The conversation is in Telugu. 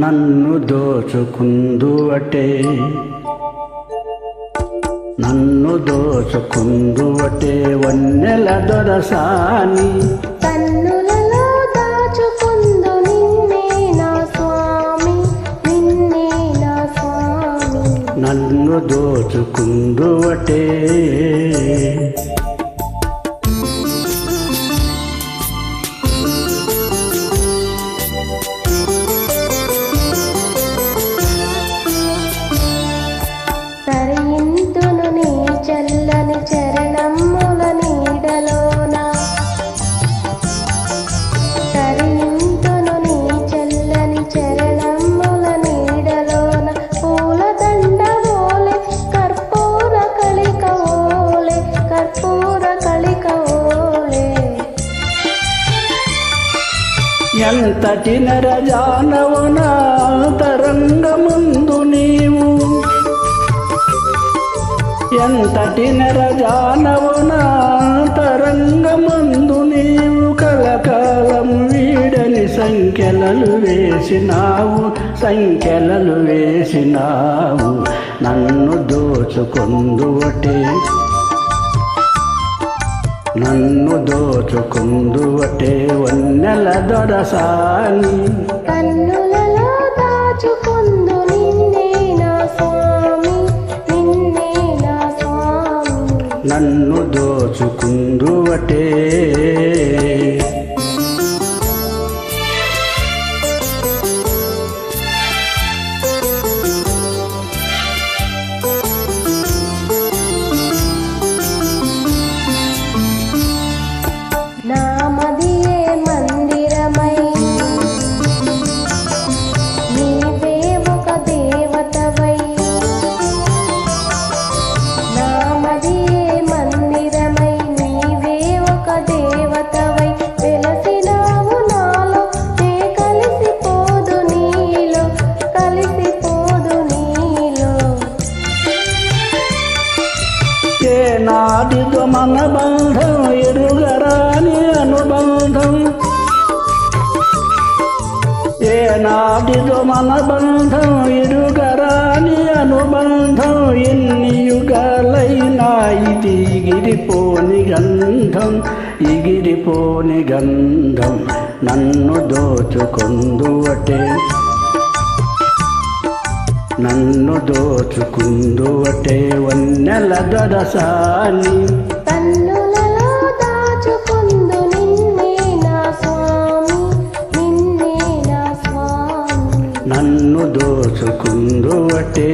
నన్ను దోచుకుందువటే నన్ను దోచుకుందువటే వన్నెల దొరసాని కన్నులలో దాచుకుందు నిన్నే నా స్వామి నిన్నే నా స్వామి నన్ను దోచుకుందువటే చల్లని చరణముల నీడలోన తరింతును నీ చల్లని చరణముల నీడలోన పూలదండ ఓలే కర్పూర కళిక ఓలే కర్పూర కళిక ఓలే ఎంతటి నరజానవు నా తరంగముందు నీవు ఎంతటి నరజానవు నా తరంగమందు నీవు కలకాలం వీడని సంఖ్యలలు వేసినావు నన్ను దోచుకుందువటే నన్ను దోచుకుందువటే వన్నెల దొరసాని కన్నులలో దాచుకుందు నిన్నే నా స్వామి నిన్నే నా స్వామి నన్ను దోచుకుందువటే నామదియే మందిరమై నీవే ఒక దేవతవై నామదియే మందిరమై నీవే ఒక దేవతవై వెలసినావు నాలో నే కలిసిపోదు నీలో ఏనాటితో మన బంధం ఎరుగరాని అనుబంధం ఏనాటితో మన బంధం ఎరుగరాని అనుబంధం ఎన్ని యుగాలైనా ఇది ఎగిరిపోని గంధం నన్ను దోచుకుందువటే నన్ను దోచుకుందువటే వన్నెల దొరసాని కన్నులలో దాచుకుందు నిన్నే నా స్వామి నిన్నే నా స్వామి నన్ను దోచుకుందువటే